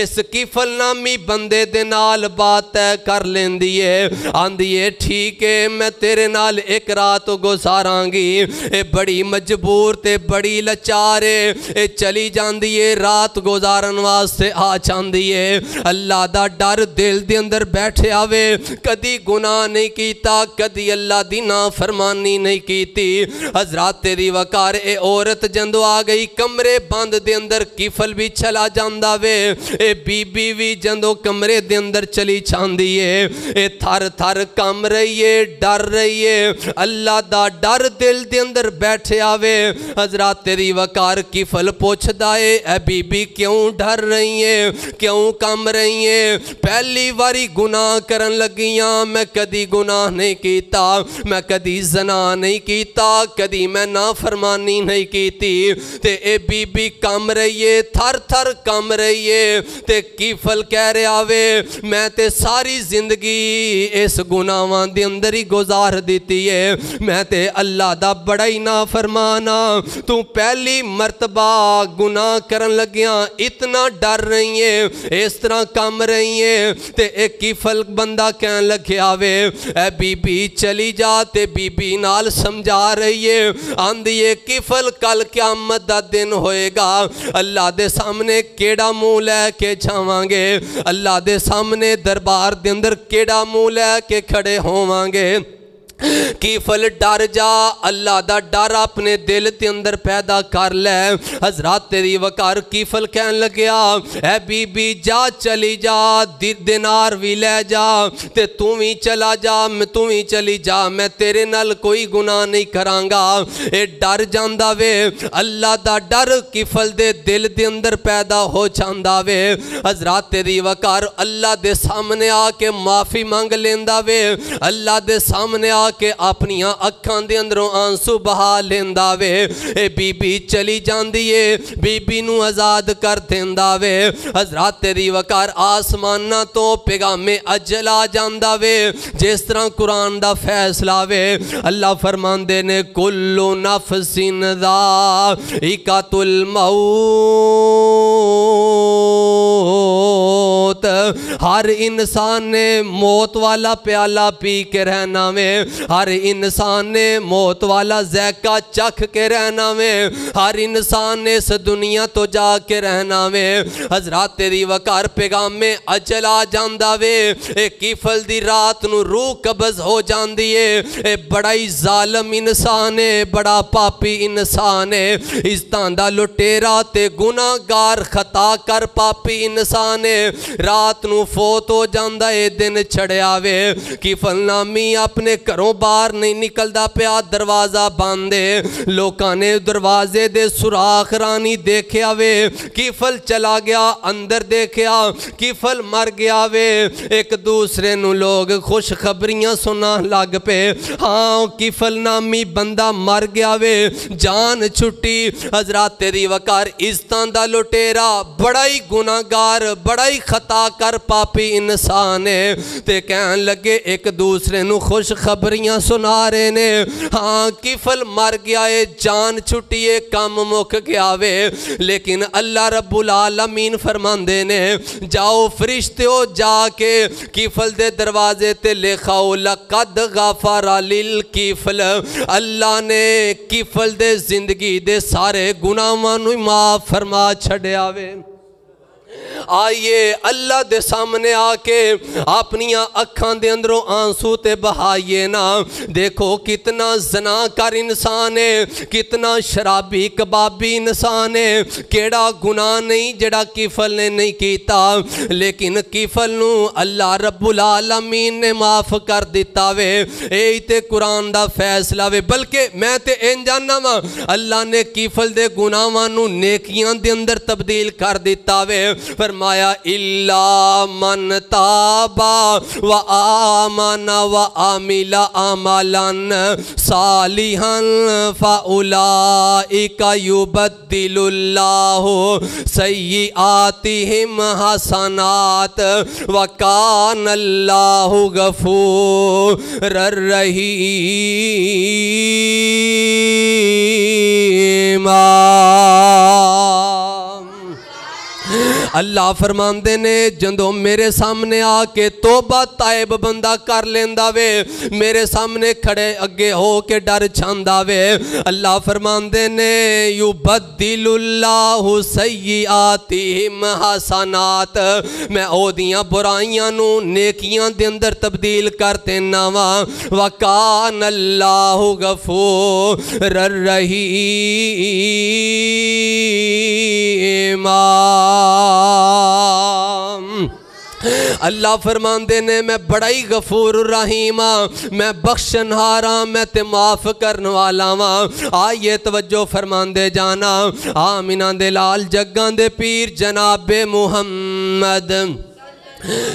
S1: اس کفل نامی بندے دے نال بات طے کر لیندیے، آندیے ٹھیک ہے میں تیرے نال ایک رات گزاراں گی۔ اے بڑی مجبور تے بڑی لچارے، اے چلی جاندیے رات گزارن واسطے آ چاندیے۔ اللہ دا ڈر دل دے اندر بیٹھے آوے، کدی گناہ نہیں کیتا، کدی اللہ دی نافرمانی نہیں کیتی۔ حضرات تیری وقار اے عورت جندو آ گئی کمرے بند دے اندر کفل بھی چلا جاندہ وے، اے بی بی بھی جندو کمرے دے اندر چلی چاندیے، اے تھر تھر کم رہیے، ڈر رہیے، اللہ دا ڈر دل دے اندر بیٹھے آوے۔ حضرات تیری وقار کفل پوچھ دائے اے بی بی کیوں ڈر رہی ہیں، کیوں کم رہی ہیں؟ پہلی واری گناہ کرن لگیاں، میں کدی گناہ نہیں کیتا، میں کدی زنا نہیں کیتا، کدی میں نافرمانی نہیں کیتی۔ تے اے بی بی کم رہیے، تھر تھر کم رہیے، تے کفل کہہ رہے آوے میں تے ساری زندگی اس گناہاں دے اندر ہی گزار دیتی ہے، میں تے اللہ دا بڑا ہی نافرمانا، تو پہلی مرتبہ گناہ کرن لگیاں اتنا ڈر رہی ہیں، اس طرح کم رہی ہیں۔ تے ایک کفل بندہ کہن لگے آوے اے بی بی چلی جا، تے بی بی نال سمجھا رہی ہے، آندھیے کفل کل قیامت دا دن ہوئے گا، اللہ دے سامنے کیڑا منہ لے کے جاواں گے، اللہ دے سامنے دربار دے اندر کیڑا منہ لے کے کھڑے ہوواں گے۔ کیفل ڈر جا، اللہ دا ڈر اپنے دل تے اندر پیدا کر لے۔ حضرات تیری وقار کیفل کہن لگیا اے بی بی جا چلی جا، دینار بھی لے جا تے تُو ہی چلا جا، تُو ہی چلی جا، میں تیرے نال کوئی گناہ نہیں کرانگا۔ اے ڈر جاندہ وے، اللہ دا ڈر کیفل دے دل دے اندر پیدا ہو جاندہ وے۔ حضرات تیری وقار اللہ دے سامنے آ کے معافی مانگ لیندہ وے، اللہ دے سامنے آ کے اپنیاں اکھاں دے اندروں آنسو بہا لیندا وے، اے بی بی چلی جاندی ہے، بی بی نو آزاد کر دیندا وے، حضرات دی وقار آسمانہ تو پیغام اجل آ جاندا وے، جس طرح قرآن دا فیصلہ وے، اللہ فرماندے نے کل نفس ذائقۃ الموت، ہر انسان نے موت والا پیالہ پی کے رہنا میں، ہر انسان نے موت والا ذائقہ چکھ کے رہنا میں، ہر انسان نے اس دنیا تو جا کے رہنا میں۔ حضرات تیری وقار پیغام میں اجل آ جاندہ وے، اے کیفل دی رات نو روح قبض ہو جاندی ہے، اے بڑا ہی ظالم انسان ہے، بڑا پاپی انسان ہے، اس تاندہ لٹیرا تے گناہگار خطا کر پاپی انسان ہے، رات نو فوت ہو جاندہ اے دن چھڑیا وے، کیفل نامی اپنے گھروں باہر نہیں نکلدا پیا، دروازہ باندے، لوکاں نے دروازے دے سوراخ رانی دیکھیا وے، کیفل چلا گیا اندر دیکھیا، کیفل مر گیا وے، ایک دوسرے نو لوگ خوش خبریاں سنا لگ پے، ہاں کیفل نامی بندہ مر گیا وے، جان چھٹی۔ حضرات تیری وقار اس تاندہ لٹیرا بڑا ہی گناہگار، بڑا ہی خطا کر پاپی انسان ہے، تے کہن لگے ایک دوسرے نو خوش خبریاں سنا رہے نے، ہاں کیفل مر گیا ہے، جان چھٹی ہے، کام مک گیا وے، لیکن اللہ رب العالمین فرماندے نے جاؤ فرشتیو جا کے کیفل دے دروازے تے لکھاؤ لقد غفر للکیفل، اللہ نے کیفل دے زندگی دے سارے گناہاں نو معاف فرما چھڑیا وے۔ آئیے اللہ دے سامنے آکے اپنیاں اکھاں دے اندروں آنسو تے بہائیے نا، دیکھو کتنا زناکار انسان ہے، کتنا شرابی کبابی انسان ہے، کیڑا گناہ نہیں جڑا کیفل نے نہیں کیتا، لیکن کیفل نو اللہ رب العالمین نے معاف کر دیتا وے، اے تے قرآن دا فیصلہ وے، بلکہ میں تے ان جاننا وا اللہ نے کیفل دے گناہاں نو نیکیاں دے اندر تبدیل کر دیتا وے، فرمایا اِلَّا مَنْ تَابَ وَآمَنَ وَعَمِلَ عَمَلًا صَالِحًا فَأُولَئِكَ يُبَدِّلُ اللَّهُ سَيِّئَاتِهِمْ حَسَنَاتٍ وَكَانَ اللَّهُ غَفُورًا رَحِيمًا۔ اللہ فرماندے نے جندوں میرے سامنے آکے توبہ تائب بندہ کر لیندہ وے، میرے سامنے کھڑے اگے ہو کے ڈر چھاندہ وے، اللہ فرماندے نے یبدل اللہ سیئاتہم حسنات، میں او دیاں برائیاں نو نیکیاں دے اندر تبدیل کر دینا وا، وکان اللہ غفور الرحیم۔ اللہ فرماندے نے میں بڑا ہی غفور الرحیم ہاں، میں بخشن ہاراں، میں تے معاف کرن والا ہاں۔ آئیے توجہ فرماندے جانا، آمینہ دے لال جگاں دے پیر جناب محمد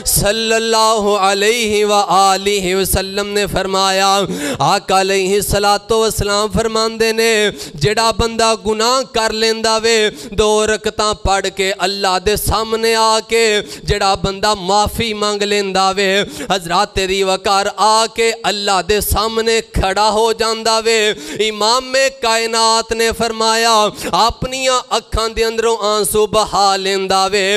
S1: صلی اللہ علیہ وآلہ وسلم نے فرمایا، آقا علیہ السلام فرماندے نے جڑا بندہ گناہ کر لیندہ وے، 2 رکعتاں پڑھ کے اللہ دے سامنے آکے جڑا بندہ معافی مانگ لیندہ وے، حضرات تیری وقار آکے اللہ دے سامنے کھڑا ہو جاندہ وے، امام کائنات نے فرمایا اپنیاں اکھاں دے اندروں آنسو بہا لیندہ وے،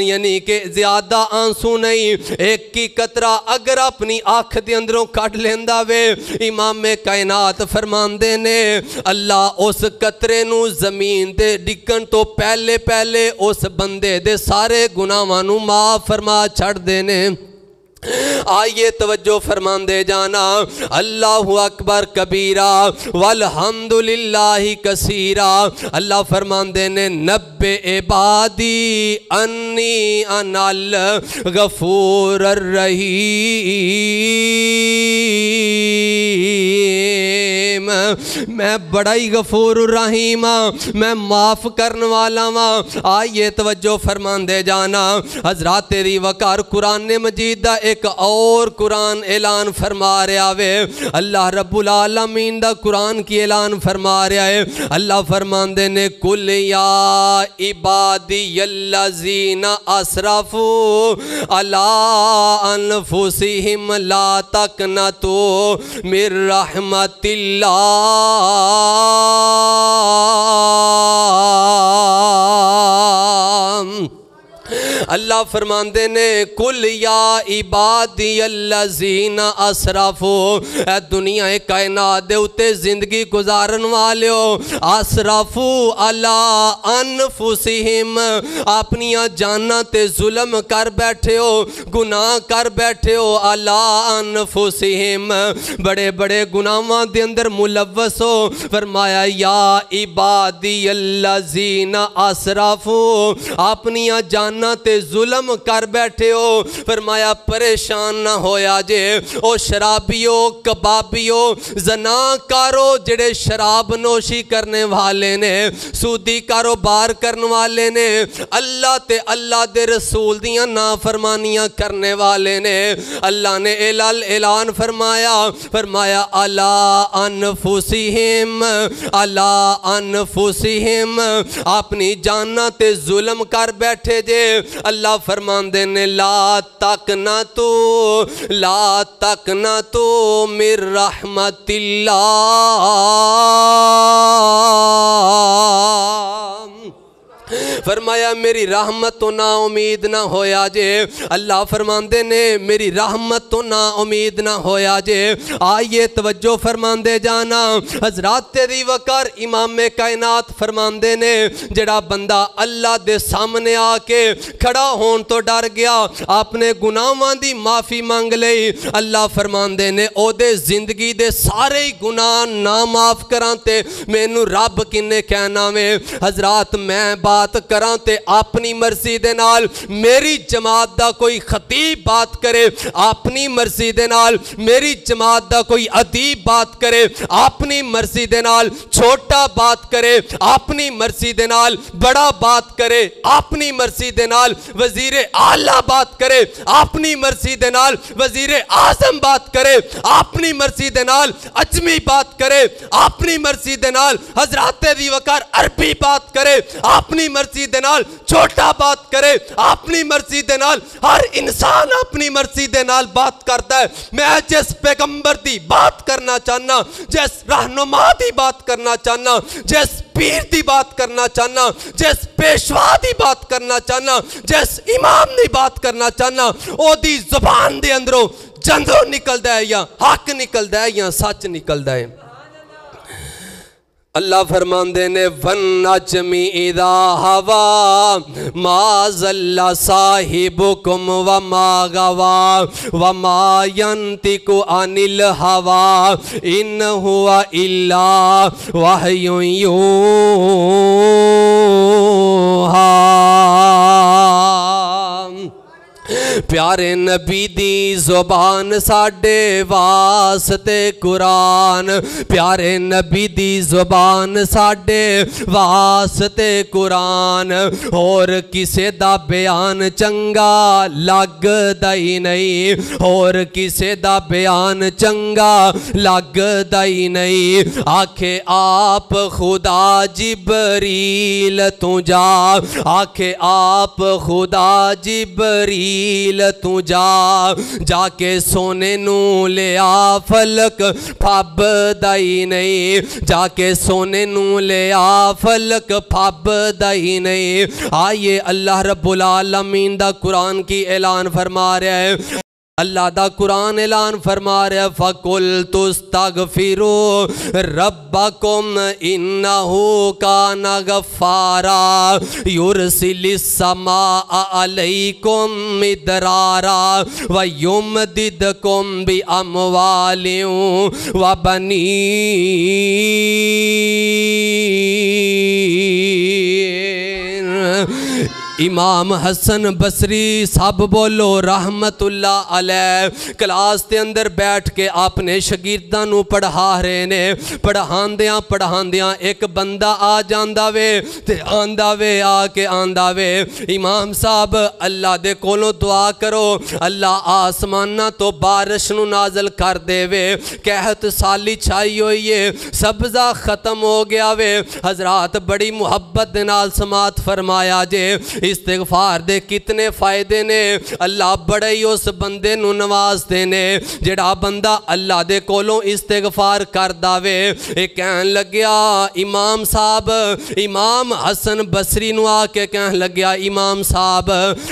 S1: یعنی کہ زیادہ آنسو نہیں، ایک کی قطرہ اگر اپنی آنکھ دے اندروں کٹ لیندہ وے، امام کائنات فرماندے نے اللہ اس قطرے نو زمین دے ڈکن تو پہلے پہلے اس بندے دے سارے گناہاں نو معاف فرما چھڑ دینے۔ آئیے توجہ فرماندے جانا، اللہ اکبر کبیرہ والحمدللہ کثیرہ، اللہ فرماندے نے نبّئ عبادی انی انا الغفور الرحیم۔ میں بڑا ہی غفور الرحیم ہاں، میں معاف کرن والا ہاں۔ آئیے توجہ فرمان دے جانا، حضرات تیری وقار قرآن مجید دا ایک اور قرآن اعلان فرما رہا ہے۔ اللہ رب العالمین دا قرآن کی اعلان فرما رہا ہے۔ اللہ فرمان دے نے کل یا عبادی الذین اسرفوا علی انفسہم لا تقنطوا من رحمت اللہ اللہ فرماندے نے کل یا عبادی الذین اسرفوا، اے دنیا کائنات دے اتے زندگی گزارن والے ہو، اسرفوا علی انفسہم، اپنیاں جاناں تے ظلم کر بیٹھے ہو، گناہ کر بیٹھے ہو، علی انفسہم، بڑے بڑے گناہاں دے اندر ملوث ہو۔ فرمایا یا عبادی الذین اسرفوا، اپنیاں جاناں تے ظلم کر بیٹھے ہو۔ فرمایا پریشان نہ ہویا جے، او شرابیو، کبابیو، زناکارو جڑے شراب نوشی کرنے والے نے، سودی کاروبار کرنے والے نے، اللہ تے اللہ دے رسول دیاں نافرمانیاں کرنے والے نے، اللہ نے اعلان فرمایا الا انفسہم، الا انفسہم، اپنی جاناں تے ظلم کر بیٹھے جے۔ اللہ فرمان دے نے لا تقنطوا من رحمت اللہ، فرمایا میری رحمت تو نا امید نہ ہویا جے۔ اللہ فرماندے نے میری رحمت تو نا امید نہ ہویا جے۔ آئیے توجہ فرماندے جانا، حضرات تیری وقار امام کائنات فرماندے نے جڑا بندہ اللہ دے سامنے آ کے کھڑا ہون تو ڈر گیا، اپنے گناہاں دی معافی مانگ لئی، اللہ فرماندے نے او دے زندگی دے سارے گناہ نہ معاف کرانتے مینوں رب کنے کہنا میں۔ حضرات میں بات کراں تے اپنی مرضی دے نال، میری جماعت دا کوئی خطیب بات کرے اپنی مرضی دے نال، میری جماعت دا کوئی ادیب بات کرے اپنی مرضی دے نال، چھوٹا بات کرے اپنی مرضی دے نال، بڑا بات کرے اپنی مرضی دے نال، وزیر اعلیٰ بات کرے اپنی مرضی دے نال، وزیر اعظم بات کرے اپنی مرضی دے نال، اجمی بات کرے اپنی مرضی دے نال، حضرات دی وقار عربی بات کرے اپنی مرضی دے نال، چھوٹا بات کرے اپنی مرضی دے نال، ہر انسان اپنی مرضی دے نال بات کرتا ہے۔ میں جس پیغمبر دی بات کرنا چاہنا، جس رہنما دی بات کرنا چاہنا، جس پیر دی بات کرنا چاہنا، جس پیشوا دی بات کرنا چاہنا، جس امام دی بات کرنا چاہنا، او دی زبان دے اندروں جندو نکل دے یا حق نکل دے یا سچ نکل دے۔ اللہ فرماندے نے وَالنَّجْمِ إِذَا هَوَى مَا ضَلَّ صَاحِبُكُمْ وَمَا غَوَى وَمَا يَنطِقُ عَنِ الْهَوَى إِنْ هُوَ إِلَّا وَحْيٌ يُوحَى۔ پیارے نبی دی زبان ساڈے واسطے قرآن، پیارے نبی دی زبان ساڈے واسطے قرآن، اور کسے دا بیان چنگا لگ دائی نہیں، اور کسے دا بیان چنگا لگ دائی نہیں۔ آکھے آپ خدا جبریل تو جا، آکھے آپ خدا جبریل تو جا کے سونے نو لیا فلک پھب دائی نہیں، جا کے سونے نو لیا فلک پھب دائی نہیں۔ آئیے اللہ رب العالمین دا قرآن کی اعلان فرما رہا ہے، اللہ دا قرآن اعلان فرما رہا ہے فَقُلْتُ اسْتَغْفِرُوا رَبَّكُمْ إِنَّهُ كَانَ غَفَّارًا يُرْسِلِ السَّمَاءَ عَلَيْكُمْ مِدْرَارًا وَيُمْدِدْكُمْ بِأَمْوَالٍ وَبَنِينَ امام حسن بصری سب بولو رحمت اللہ علیہ کلاس تے اندر بیٹھ کے اپنے شاگرداں نو پڑھا رہے نے پڑھاندیاں ایک بندہ آ جاندا وے تے آندا وے آ کے آندا وے امام صاحب اللہ دے کولوں دعا کرو اللہ آسماناں تو بارش نو نازل کر دے وے قحط سالی چھائی ہوئی ہے سبزہ ختم ہو گیا وے حضرات بڑی محبت دے نال سماعت فرمایا جے استغفار دے کتنے فائدے نے اللہ بڑے ہی اس بندے نو نواز دینے جڑا بندہ اللہ دے کولوں استغفار کر داوے ایک کہن لگیا امام صاحب امام حسن بصری نو آ کے کہن لگیا امام صاحب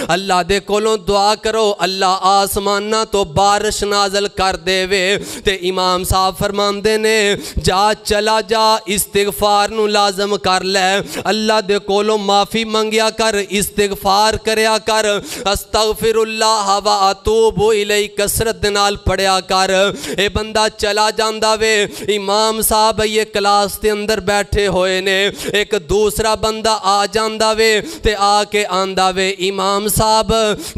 S1: اللہ دے کولوں دعا کرو اللہ آسمانہ تو بارش نازل کر دے وے تے امام صاحب فرماندے نے جا چلا جا استغفار نو لازم کر لے اللہ دے کولوں معافی منگیا کر استغفار کریا کر استغفر اللہ و اتوب الیہ کثرت نال پڑھیا کر اے بندہ چلا جاندا وے امام صاحب یہ کلاس دے اندر بیٹھے ہوئے نے ایک دوسرا بندہ آ جاندا وے تے آ کے آندا وے امام صاحب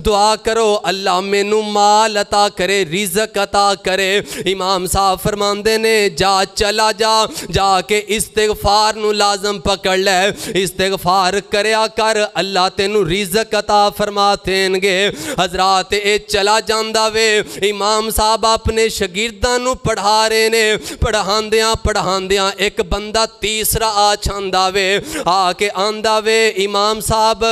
S1: دعا کرو اللہ مینوں مال عطا کرے رزق عطا کرے امام صاحب فرماندے نے جا چلا جا کے استغفار نو لازم پکڑ لے استغفار کریا کر اللہ تینو رزق عطا فرماتیں گے حضرات اے چلا جاندا وے امام صاحب اپنے شاگرداں نو پڑھا رہے نے پڑھاندیاں ایک بندہ تیسرا آ چھاندا وے آ کے آندا وے امام صاحب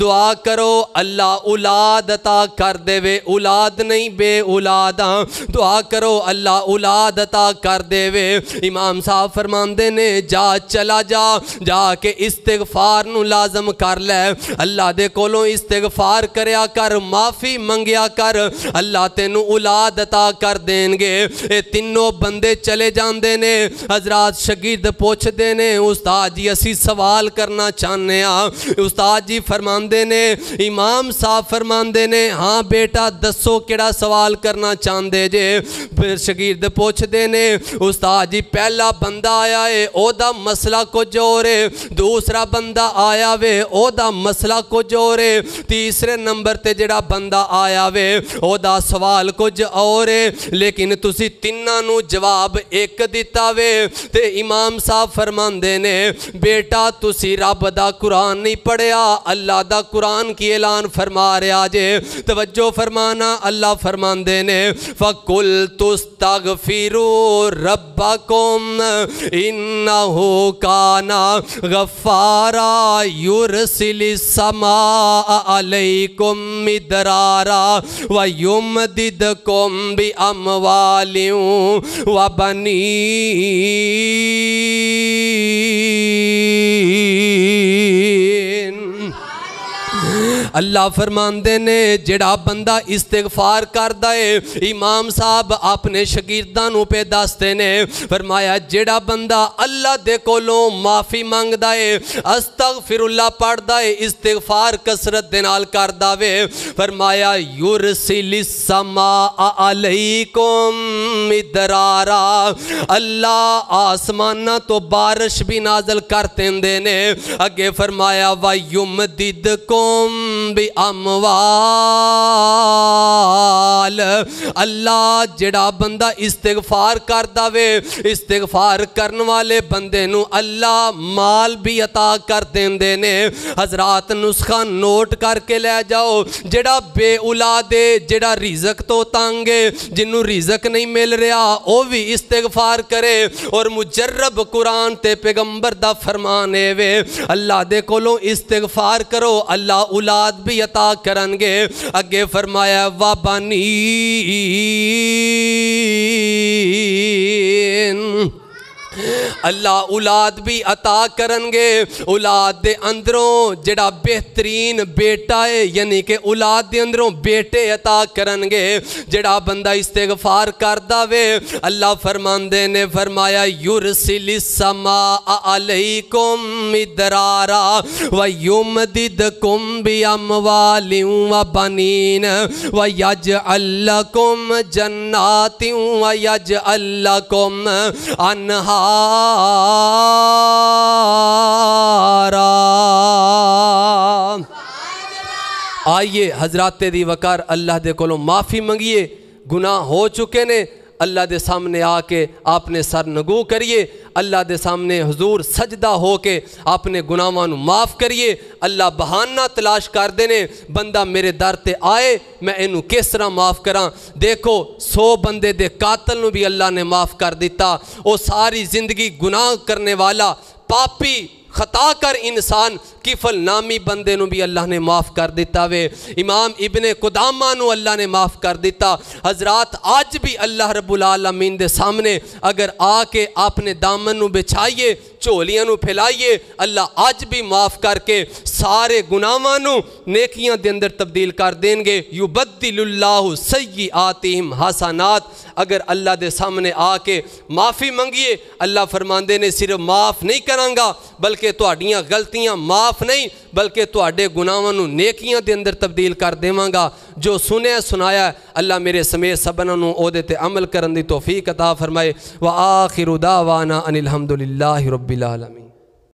S1: دعا کرو اللہ اولاد عطا کر دے وے اولاد نہیں بے اولاداں دعا کرو اللہ اولاد عطا کر دے وے امام صاحب فرماندے نے جا چلا جا کے استغفار نو لازم کر لے اللہ دے کولوں استغفار کریا کر معافی منگیا کر اللہ تینو اولاد عطا کر دیں گے اے تینوں بندے چلے جاندے نے حضرات شاگرد پوچھ دے نے استاد جی اسی سوال کرنا چاہنے استاد جی فرماندے نے امام صاحب فرماندے نے ہاں بیٹا دسو کیڑا سوال کرنا چاہندے جے پھر شاگرد پوچھ دے نے استاد جی پہلا بندہ آیا ہے او دا مسئلہ کچھ اور ہے دوسرا بندہ آیا وے او دا مسئلہ کچھ اور ہے تیسرے نمبر تے جڑا بندہ آیا وے او دا سوال کچھ اور ہے لیکن تسی تیناں نو جواب ایک دیتا وے تے امام صاحب فرماندے نے بیٹا تسی رب دا قرآن نہیں پڑھیا اللہ دا قرآن کی اعلان فرما رہا جے توجہ فرمانا اللہ فرماندے نے فَقُلْتُ اسْتَغْفِرُوا رَبَّكُمْ إِنَّهُ كَانَ غَفَّارًا يُرْسِلِ السَّمَاءَ عَلَيْكُمْ مِدْرَارًا وَيُمْدِدْكُمْ بِأَمْوَالٍ وَبَنِينَ اللہ فرماندے نے جڑا بندہ استغفار کر دائے امام صاحب اپنے شاگرداں نو پہ دستے نے فرمایا جڑا بندہ اللہ دے کولوں معافی مانگ دائے استغفر اللہ پڑھ دائے استغفار کثرت دے نال کر داوے فرمایا یرسل السماء علیکم مدرارا اللہ آسمانہ تو بارش بھی نازل کرتے نے اگے فرمایا وَيُمْدِدْكُمْ بِأَمْوَالٍ اللہ جڑا بندہ استغفار کر داوے استغفار کرن والے بندے نو اللہ مال بھی عطا کر دیندے نے حضرات نسخہ نوٹ کر کے لے جاؤ جڑا بے اولادے جڑا رزق تو تانگے جنہوں رزق نہیں مل رہا او بھی استغفار کرے اور مجرب قرآن تے پیغمبر دا فرمانے وے اللہ دے کولوں استغفار کرو اللہ اولاد بھی عطا کرنگے اگے فرمایا وَبَنِينَ اللہ اولاد بھی عطا کرنگے اولاد دے اندروں جڑا بہترین بیٹا ہے یعنی کہ اولاد دے اندروں بیٹے عطا کرنگے جڑا بندہ استغفار کردہ وے اللہ فرماندے نے فرمایا یرسل السماء علیکم مدرارا ویمددکم باموال وبنین ویجعل لکم جنات ویجعل لکم انہارا آئیے حضرات دی وقار اللہ دے کولوں معافی منگیے، گناہ ہو چکے نے، اللہ دے سامنے آ کے آپ نے سر نگو کریے، اللہ دے سامنے حضور سجدہ ہو کے آپ نے گناہاں نو معاف کریے۔ اللہ بہانہ تلاش کر دینے بندہ میرے در تے آئے میں اینو کس طرح معاف کراں۔ دیکھو 100 بندے دے قاتل نو بھی اللہ نے معاف کر دیتا، او ساری زندگی گناہ کرنے والا پاپی خطا کر انسان کفل نامی بندے نو بھی اللہ نے معاف کر دیتا وے، امام ابن قدامہ نو اللہ نے معاف کر دیتا۔ حضرات آج بھی اللہ رب العالمین دے سامنے اگر آ کے آپ نے دامن نو بچھائیے، چولیاں نو پھیلائیے، اللہ آج بھی معاف کر کے سارے گناہاں نو نیکیاں دے اندر تبدیل کر دیں گے۔ یبدل اللہ سیئاتہم حسنات، اگر اللہ دے سامنے آ کے معافی منگیے، اللہ فرماندے نے صرف معاف نہیں کروں گا بلکہ تہاڈیاں غلطیاں معاف نہیں بلکہ تہاڈے گناہاں نو نیکیاں دے اندر تبدیل کر دیواں گا۔ جو سنیا سنایا اللہ میرے سمیت سبنا نو او دے تے عمل کرن دی توفیق عطا فرمائے۔ وآخر دعوانا ان الحمدللہ رب العالمین۔